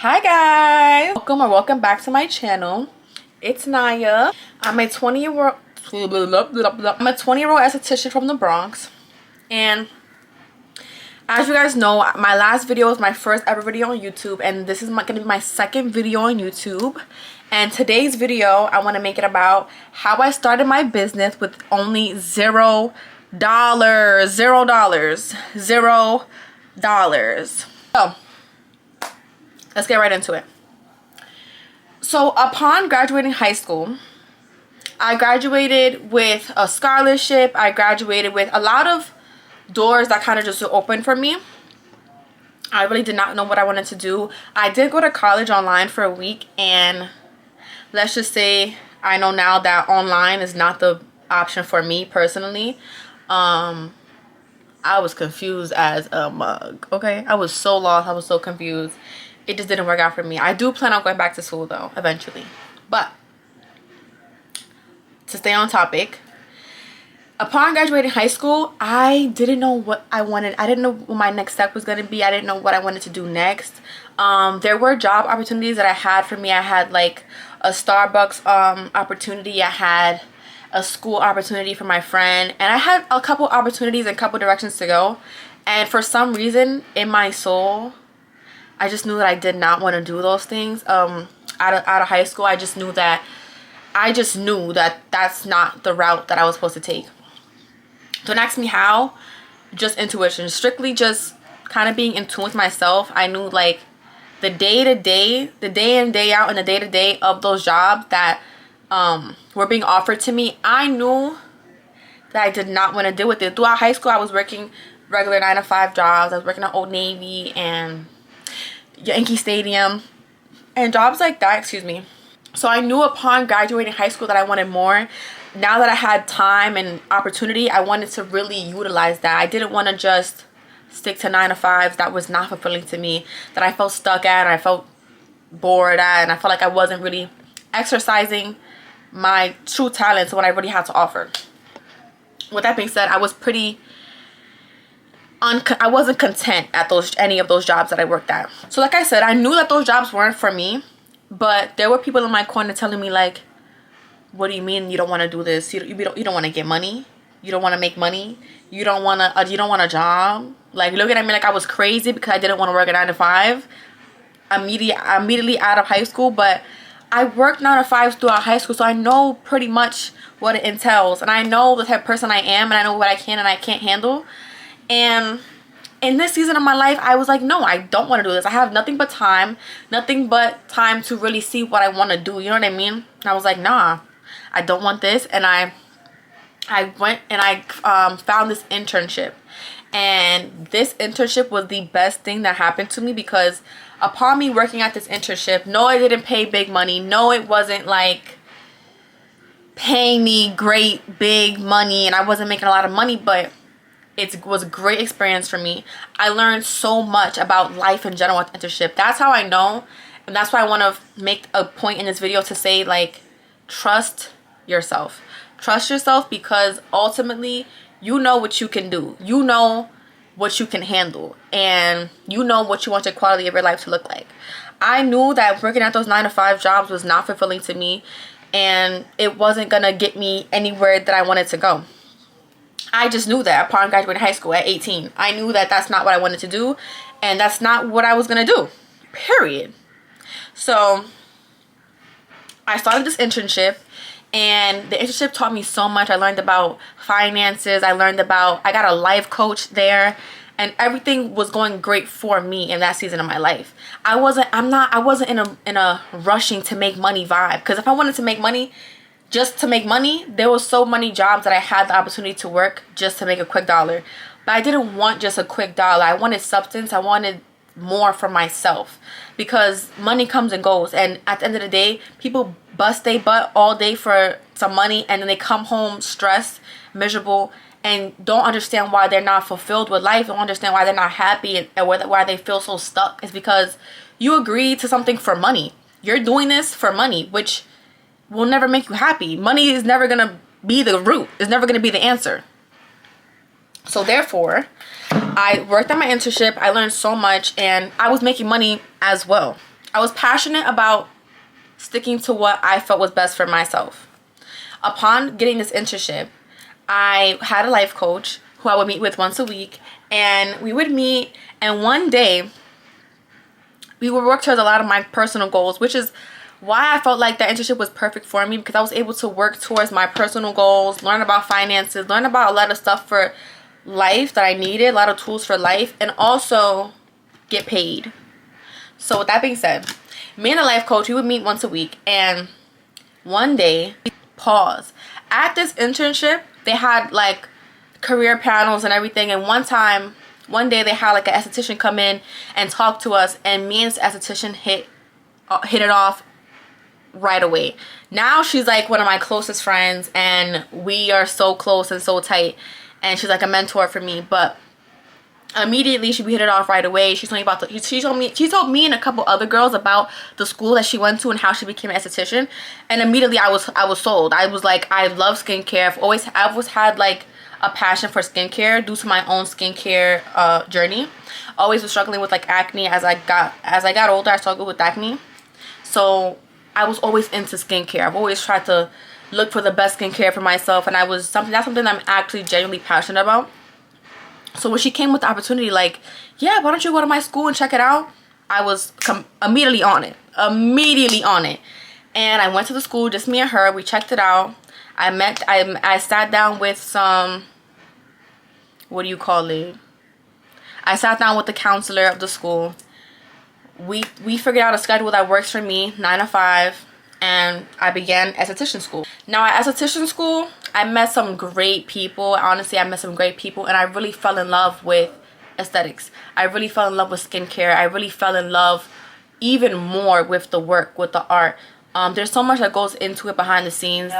Hi guys, welcome or welcome back to my channel. It's Naya. I'm a 20-year-old esthetician from the Bronx, and as you guys know, my last video was my first ever video on YouTube, and this is gonna be my second video on YouTube. And today's video, I want to make it about how I started my business with only $0. So let's get right into it. So upon graduating high school, I graduated with a scholarship. I graduated with a lot of doors that kind of just opened for me. I really did not know what I wanted to do. I did go to college online for a week, and let's just say I know now that online is not the option for me personally. I was confused as a mug. Okay, I was so lost. I was so confused. It just didn't work out for me. I do plan on going back to school though eventually, but to stay on topic, upon graduating high school, I didn't know what I wanted. I didn't know what my next step was going to be. I didn't know what I wanted to do next. There were job opportunities that I had for me. I had like a Starbucks opportunity. I had a school opportunity for my friend, and I had a couple opportunities and a couple directions to go. And for some reason in my soul, I just knew that I did not want to do those things. Out of high school, I just knew that that's not the route that I was supposed to take. Don't ask me how. Just intuition. Strictly just kind of being in tune with myself. I knew like the day in, day out, and the day to day of those jobs that were being offered to me, I knew that I did not want to deal with it. Throughout high school, I was working regular 9-to-5 jobs. I was working at Old Navy and Yankee Stadium and jobs like that, excuse me. So I knew upon graduating high school that I wanted more. Now that I had time and opportunity, I wanted to really utilize that. I didn't want to just stick to 9-to-5s that was not fulfilling to me, that I felt stuck at, and I felt bored at, and I felt like I wasn't really exercising my true talents, what I really had to offer. With that being said, I was I wasn't content at any of those jobs that I worked at. So like I said, I knew that those jobs weren't for me, but there were people in my corner telling me like, what do you mean you don't want to do this? You don't want to get money? You don't want to make money? You don't want a job? Like looking at me like I was crazy because I didn't want to work a 9-to-5 immediately out of high school. But I worked 9-to-5s throughout high school, so I know pretty much what it entails, and I know the type of person I am, and I know what I can and I can't handle. And in this season of my life, I was like, no, I don't want to do this. I have nothing but time to really see what I want to do. You know what I mean? And I was like, nah, I don't want this. And I went and I found this internship. And this internship was the best thing that happened to me, because upon me working at this internship, no, it didn't pay big money. No, it wasn't like paying me great big money, and I wasn't making a lot of money, but it was a great experience for me. I learned so much about life in general with internship. That's how I know, and that's why I want to make a point in this video to say, like, trust yourself. Trust yourself, because ultimately you know what you can do. You know what you can handle, and you know what you want your quality of your life to look like. I knew that working at those 9-to-5 jobs was not fulfilling to me, and it wasn't gonna get me anywhere that I wanted to go. I just knew that upon graduating high school at 18. I knew that that's not what I wanted to do, and that's not what I was gonna do, period. So I started this internship, and the internship taught me so much. I learned about finances. I got a life coach there, and everything was going great for me in that season of my life. I wasn't in a rushing to make money vibe, because if I wanted to make money just to make money, there was so many jobs that I had the opportunity to work just to make a quick dollar. But I didn't want just a quick dollar. I wanted substance. I wanted more for myself, because money comes and goes, and at the end of the day, people bust their butt all day for some money, and then they come home stressed, miserable, and don't understand why they're not fulfilled with life, don't understand why they're not happy, and why they feel so stuck. It's because you agreed to something for money. You're doing this for money, which will never make you happy. Money is never gonna be the root. It's never gonna be the answer. So therefore, I worked at my internship. I learned so much, and I was making money as well. I was passionate about sticking to what I felt was best for myself. Upon getting this internship, I had a life coach who I would meet with once a week, and we would meet, and one day we would work towards a lot of my personal goals, which is why I felt like that internship was perfect for me, because I was able to work towards my personal goals, learn about finances, learn about a lot of stuff for life that I needed, a lot of tools for life, and also get paid. So with that being said, me and the life coach, we would meet once a week, and one day, pause. At this internship, they had like career panels and everything, and one day they had like an esthetician come in and talk to us, and me and this esthetician hit it off right away. Now she's like one of my closest friends, and we are so close and so tight, and she's like a mentor for me. But immediately we hit it off right away. She told me and a couple other girls about the school that she went to and how she became an esthetician, and immediately I was sold. I was like, I love skincare. I've always had like a passion for skincare due to my own skincare journey. Always was struggling with like acne. As I got older, I struggled with acne. So I was always into skincare. I've always tried to look for the best skincare for myself, and that's something I'm actually genuinely passionate about. So when she came with the opportunity, like, yeah, why don't you go to my school and check it out? I was immediately on it. And I went to the school, just me and her. We checked it out. I sat down with some, what do you call it? I sat down with the counselor of the school. We figured out a schedule that works for me, 9 to 5. And I began esthetician school. Now at esthetician school, I met some great people. Honestly, I met some great people, and I really fell in love with aesthetics. I really fell in love with skincare. I really fell in love even more with the work, with the art. There's so much that goes into it behind the scenes,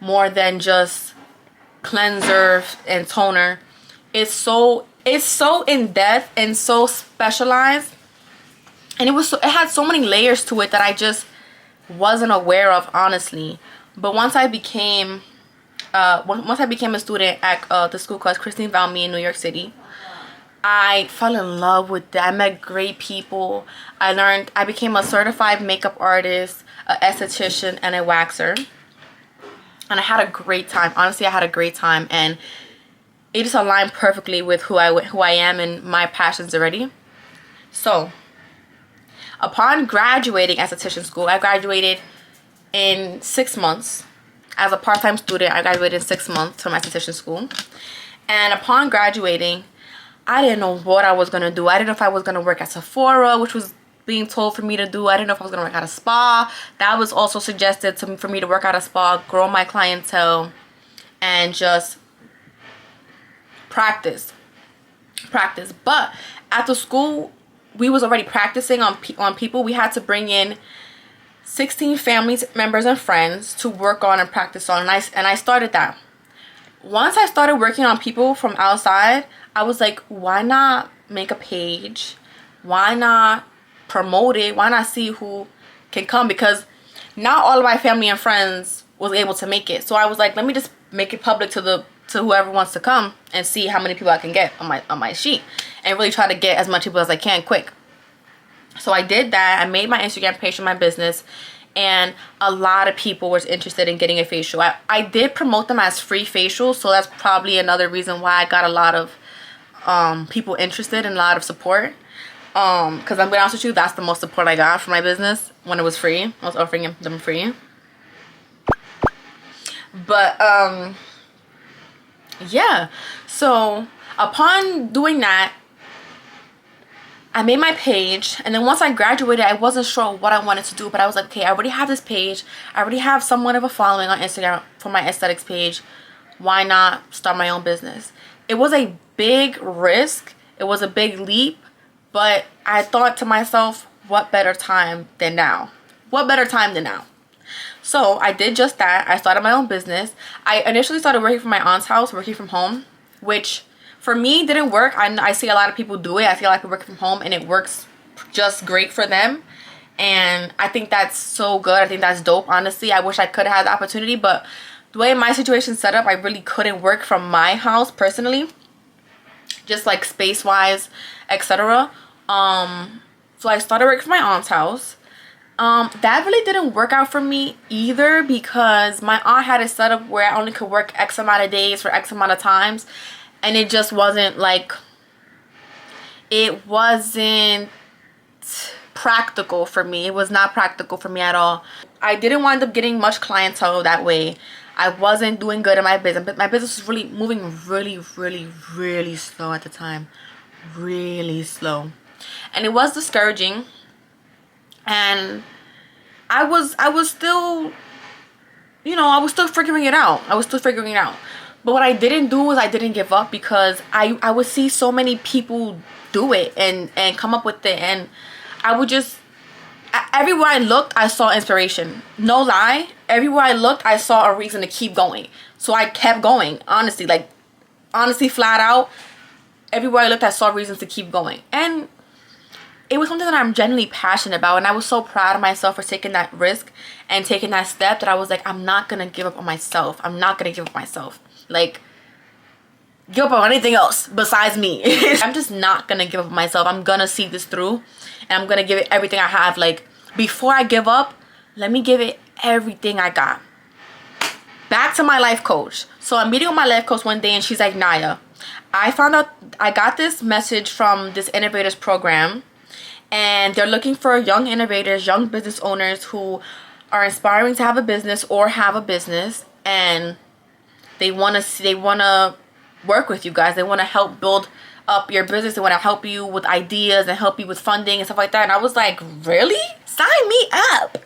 more than just cleanser and toner. It's so in depth and so specialized, and it had so many layers to it that I just wasn't aware of, honestly. But once I became a student at the school called Christine Valmy in New York City, I fell in love with that. I met great people. I became a certified makeup artist, an esthetician, and a waxer. And I had a great time. Honestly, I had a great time, and it just aligned perfectly with who I am and my passions already. So upon graduating esthetician school, I graduated in 6 months. As a part-time student, I graduated in 6 months from esthetician school. And upon graduating, I didn't know what I was going to do. I didn't know if I was going to work at Sephora, which was being told for me to do. I didn't know if I was going to work at a spa. That was also suggested for me to work at a spa, grow my clientele, and just practice. But at the school, we was already practicing on people. We had to bring in 16 family members and friends to work on and practice on, and I started that. Once I started working on people from outside, I was like, why not make a page? Why not promote it? Why not see who can come? Because not all of my family and friends was able to make it. So I was like, let me just make it public to whoever wants to come and see how many people I can get on my sheet, and really try to get as much people as I can quick. So I did that. I made my Instagram page for my business, and a lot of people were interested in getting a facial. I did promote them as free facials, so that's probably another reason why I got a lot of people interested and a lot of support. Because I'm gonna be honest with you, that's the most support I got for my business when it was free. I was offering them free. But yeah, so upon doing that, I made my page, and then once I graduated, I wasn't sure what I wanted to do, but I was like, okay, I already have this page. I already have somewhat of a following on Instagram for my aesthetics page. Why not start my own business? It was a big risk. It was a big leap, but I thought to myself, what better time than now? What better time than now? So I did just that. I started my own business. I initially started working from my aunt's house, working from home, which for me didn't work. I see a lot of people do it. I see a lot of people working from home, and it works just great for them. And I think that's so good. I think that's dope, honestly. I wish I could have had the opportunity, but the way my situation's set up, I really couldn't work from my house personally, just like space-wise, etc. So I started working from my aunt's house. That really didn't work out for me either, because my aunt had it set up where I only could work X amount of days for X amount of times, and it just wasn't like, it wasn't practical for me. It was not practical for me at all. I didn't wind up getting much clientele that way. I wasn't doing good in my business, but my business was really moving really slow at the time. Really slow. And it was discouraging. And I was still, you know, I was still figuring it out. But what I didn't do was I didn't give up, because I would see so many people do it and come up with it, and I would just, everywhere I looked, I saw inspiration. No lie, everywhere I looked, I saw a reason to keep going. So I kept going, honestly, flat out. Everywhere I looked, I saw reasons to keep going. And it was something that I'm genuinely passionate about, and I was so proud of myself for taking that risk and taking that step, that I was like, I'm not gonna give up on myself. Like, give up on anything else besides me. I'm just not gonna give up on myself. I'm gonna see this through, and I'm gonna give it everything I have. Like, before I give up, let me give it everything I got. Back to my life coach. So I'm meeting with my life coach one day, and she's like, Naya, I found out, I got this message from this innovators program, and they're looking for young innovators, young business owners who are inspiring to have a business or have a business, and they want to work with you guys. They want to help build up your business. They want to help you with ideas and help you with funding and stuff like that. And I was like, really? Sign me up.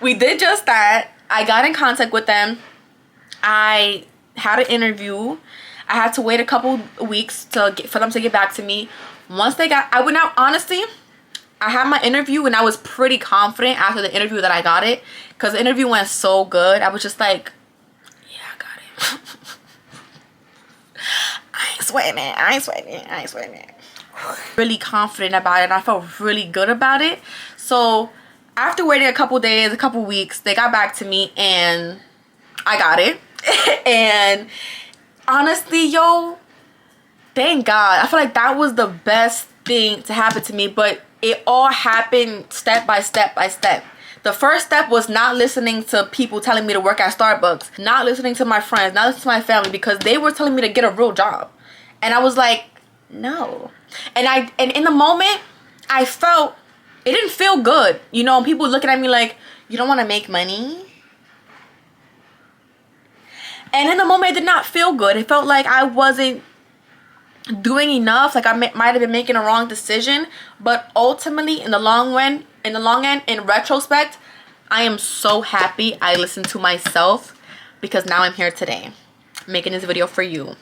We did just that. I got in contact with them. I had an interview. I had to wait a couple weeks for them to get back to me. Once they got, honestly, I had my interview, and I was pretty confident after the interview that I got it, because the interview went so good. I was just like, yeah, I got it. I ain't sweating it. Really confident about it, and I felt really good about it. So after waiting a couple days, a couple weeks, they got back to me, and I got it. And honestly, yo, thank God. I feel like that was the best thing to happen to me, but it all happened step by step. The first step was not listening to people telling me to work at Starbucks, not listening to my friends, not listening to my family, because they were telling me to get a real job. And I was like, no. And in the moment, I felt, it didn't feel good. You know, people looking at me like, you don't want to make money? And in the moment, it did not feel good. It felt like I wasn't doing enough, like I might have been making a wrong decision. But ultimately, in the long end, in retrospect, I am so happy I listened to myself, because now I'm here today making this video for you.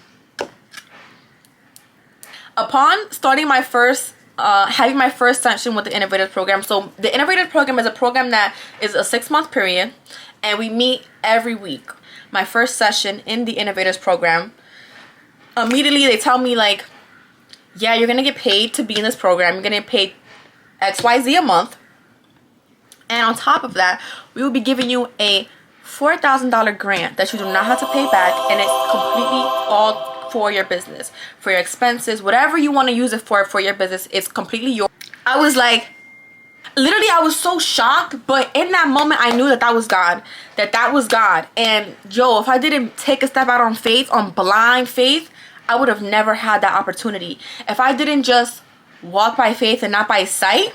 Upon starting my first having my first session with the Innovators program. So the Innovators program is a program that is a 6-month period, and we meet every week. My first session in the Innovators program, immediately they tell me like, yeah, you're gonna get paid to be in this program. You're gonna get paid XYZ a month, and on top of that, we will be giving you a $4,000 grant that you do not have to pay back, and it's completely all for your business, for your expenses, whatever you want to use it for your business. It's completely yours. I was like, literally, I was so shocked, but in that moment, I knew that that was God. That was God. And yo, if I didn't take a step out on faith, on blind faith, I would have never had that opportunity. If I didn't just walk by faith and not by sight,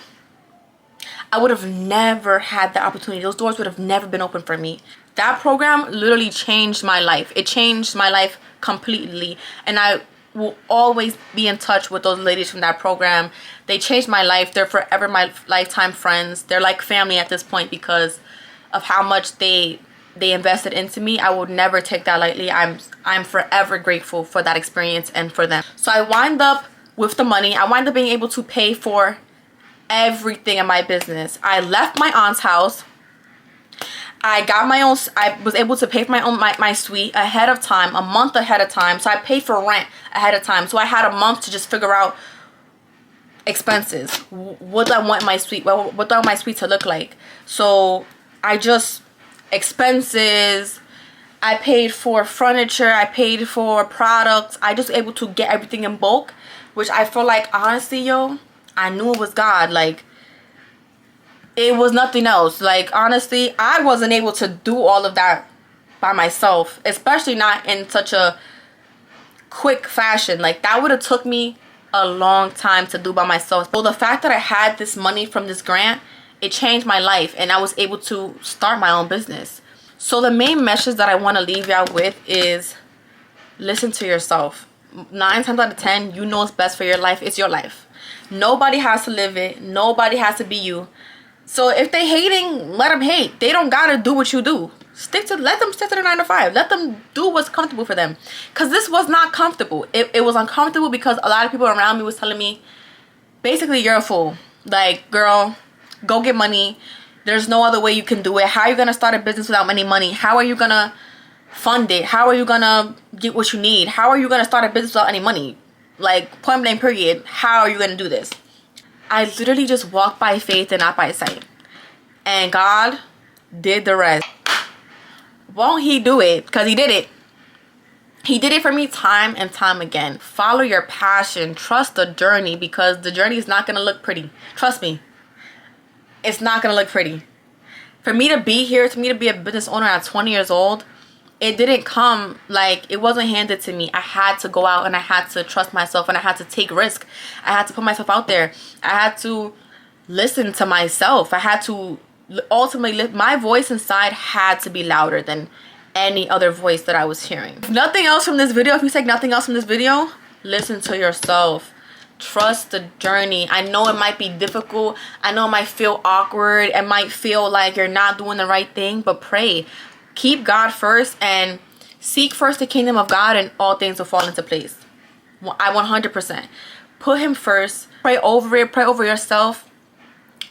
I would have never had the opportunity. Those doors would have never been open for me. That program literally changed my life. It changed my life completely. And I will always be in touch with those ladies from that program. They changed my life. They're forever my lifetime friends. They're like family at this point because of how much they invested into me. I will never take that lightly. I'm forever grateful for that experience and for them. So I wind up with the money. I wind up being able to pay for everything in my business. I left my aunt's house. I got my own, I was able to pay for my own, my suite ahead of time, a month ahead of time. So I paid for rent ahead of time. So I had a month to just figure out expenses. What do I want my suite, what do I want my suite to look like? So I just, expenses, I paid for furniture, I paid for products. I just able to get everything in bulk, which I feel like, honestly, yo, I knew it was God. Like, it was nothing else. Like, honestly, I wasn't able to do all of that by myself, especially not in such a quick fashion. Like, that would have took me a long time to do by myself. So the fact that I had this money from this grant, it changed my life, and I was able to start my own business. So the main message that I want to leave y'all with is listen to yourself. 9 times out of 10, you know what's best for your life. It's your life. Nobody has to live it. Nobody has to be you. So if they hating, let them hate. They don't gotta do what you do. Let them stick to the 9 to 5. Let them do what's comfortable for them. Cause this was not comfortable. It was uncomfortable because a lot of people around me was telling me, basically, you're a fool. Like, girl, go get money. There's no other way you can do it. How are you gonna start a business without any money? How are you gonna fund it? How are you gonna get what you need? How are you gonna start a business without any money? Like, point blank period. How are you gonna do this? I literally just walked by faith and not by sight. And God did the rest. Won't he do it? Because he did it. He did it for me time and time again. Follow your passion. Trust the journey, because the journey is not going to look pretty. Trust me. It's not going to look pretty. For me to be here, to me to be a business owner at 20 years old, it didn't come like, it wasn't handed to me. I had to go out and I had to trust myself and I had to take risk. I had to put myself out there. I had to listen to myself. I had to ultimately, my voice inside had to be louder than any other voice that I was hearing. If nothing else from this video, if you take nothing else from this video, listen to yourself. Trust the journey. I know it might be difficult. I know it might feel awkward. It might feel like you're not doing the right thing, but pray. Keep God first and seek first the kingdom of God, and all things will fall into place. I 100%. Put him first. Pray over it. Pray over yourself.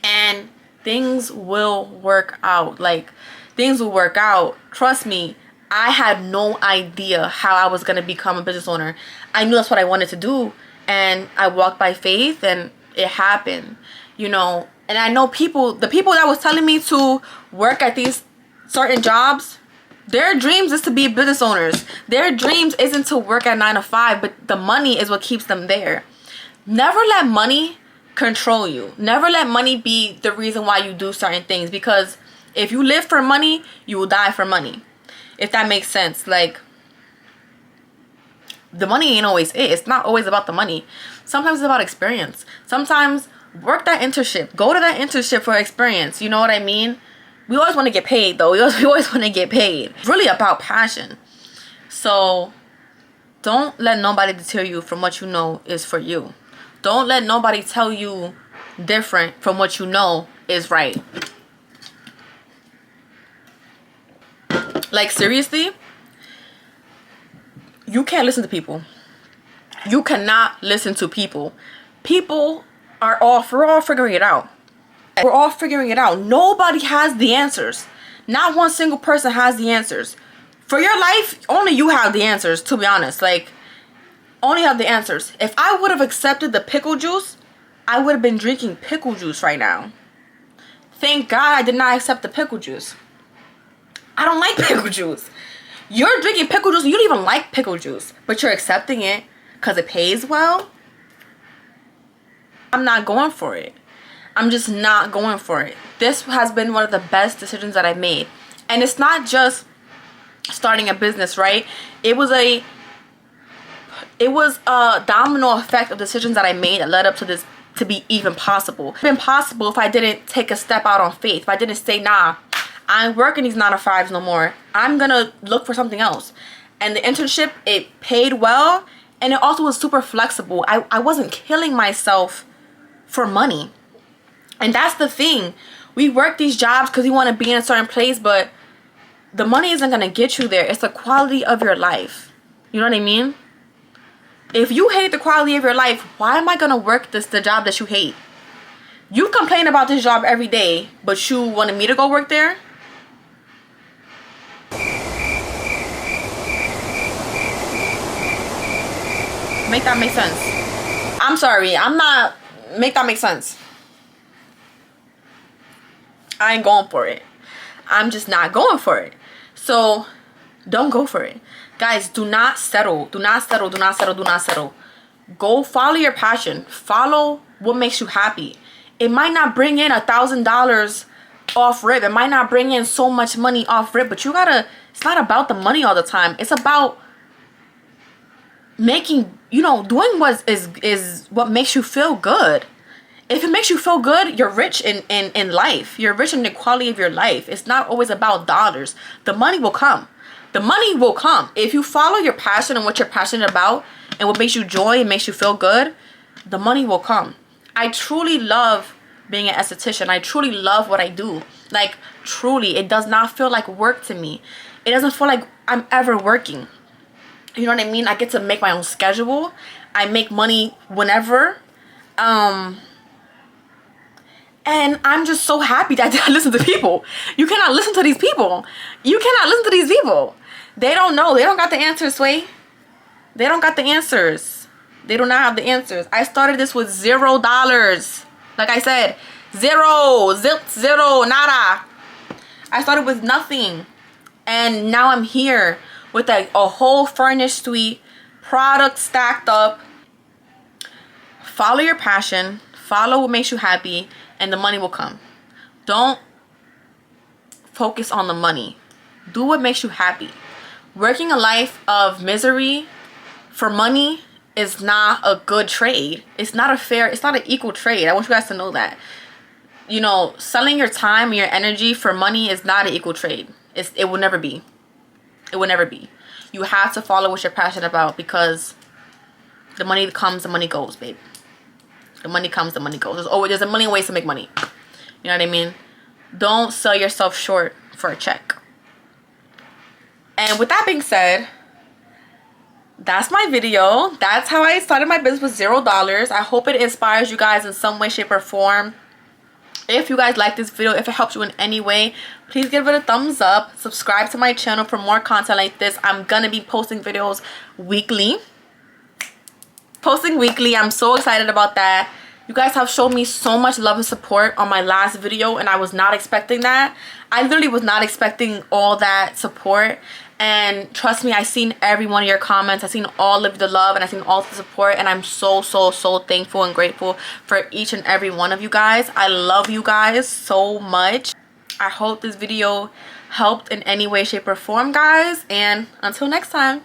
And things will work out. Like, things will work out. Trust me. I had no idea how I was going to become a business owner. I knew that's what I wanted to do. And I walked by faith and it happened. You know, and I know the people that was telling me to work at these certain jobs, their dreams is to be business owners. Their dreams isn't to work at 9 to 5, but the money is what keeps them there. Never let money control you. Never let money be the reason why you do certain things, because if you live for money, you will die for money. If that makes sense. Like, the money ain't always it. It's not always about the money. Sometimes it's about experience. Sometimes work that internship. Go to that internship for experience. You know what I mean? We always want to get paid, though. We always want to get paid. It's really about passion. So don't let nobody deter you from what you know is for you. Don't let nobody tell you different from what you know is right. Like, seriously, you can't listen to people. You cannot listen to people. We're all figuring it out. We're all figuring it out. Nobody has the answers. Not one single person has the answers. For your life, only you have the answers, to be honest. Like, only have the answers. If I would have accepted the pickle juice, I would have been drinking pickle juice right now. Thank God I did not accept the pickle juice. I don't like pickle juice. You're drinking pickle juice, you don't even like pickle juice, but you're accepting it because it pays well. I'm not going for it. I'm just not going for it. This has been one of the best decisions that I've made. And it's not just starting a business, right? It was a domino effect of decisions that I made that led up to this to be even possible. It would have been possible if I didn't take a step out on faith. If I didn't say, nah, I ain't working these 9 to 5s no more. I'm gonna look for something else. And the internship, it paid well, and it also was super flexible. I wasn't killing myself for money. And that's the thing. We work these jobs because we want to be in a certain place, but the money isn't going to get you there. It's the quality of your life. You know what I mean? If you hate the quality of your life, why am I going to work the job that you hate? You complain about this job every day, but you wanted me to go work there? Make that make sense. I'm sorry. Make that make sense. I ain't going for it. I'm just not going for it. So don't go for it. Guys, do not settle. Do not settle. Do not settle. Do not settle. Go follow your passion. Follow what makes you happy. It might not bring in $1,000 off rip. It might not bring in so much money off rip, but you gotta, it's not about the money all the time. It's about making, you know, doing what is what makes you feel good. If it makes you feel good, you're rich in life. You're rich in the quality of your life. It's not always about dollars. The money will come. The money will come. If you follow your passion and what you're passionate about and what makes you joy and makes you feel good, the money will come. I truly love being an esthetician. I truly love what I do. Like, truly, it does not feel like work to me. It doesn't feel like I'm ever working. You know what I mean? I get to make my own schedule. I make money whenever. And I'm just so happy that I listen to people. You cannot listen to these people. You cannot listen to these people. They don't know. They don't got the answers, Sway. They don't got the answers. They do not have the answers. I started this with $0. Like I said, zero, nada. I started with nothing. And now I'm here with a whole furnished suite, products stacked up. Follow your passion. Follow what makes you happy. And the money will come. Don't focus on the money. Do what makes you happy. Working a life of misery for money is not a good trade. It's not a fair, it's not an equal trade. I want you guys to know that. You know, selling your time and your energy for money is not an equal trade. It will never be. It will never be. You have to follow what you're passionate about, because the money comes, the money goes, babe. The money comes, the money goes. There's a million ways to make money. You know what I mean? Don't sell yourself short for a check. And with that being said, that's my video. That's how I started my business with $0. I hope it inspires you guys in some way, shape, or form. If you guys like this video, if it helps you in any way, please give it a thumbs up. Subscribe to my channel for more content like this. I'm gonna be posting videos weekly. I'm so excited about that. You guys have shown me so much love and support on my last video, and I was not expecting that. I literally was not expecting all that support. And trust me, I seen every one of your comments. I seen all of the love, and I seen all the support, and I'm so thankful and grateful for each and every one of you guys. I love you guys so much. I hope this video helped in any way, shape, or form, guys, and until next time.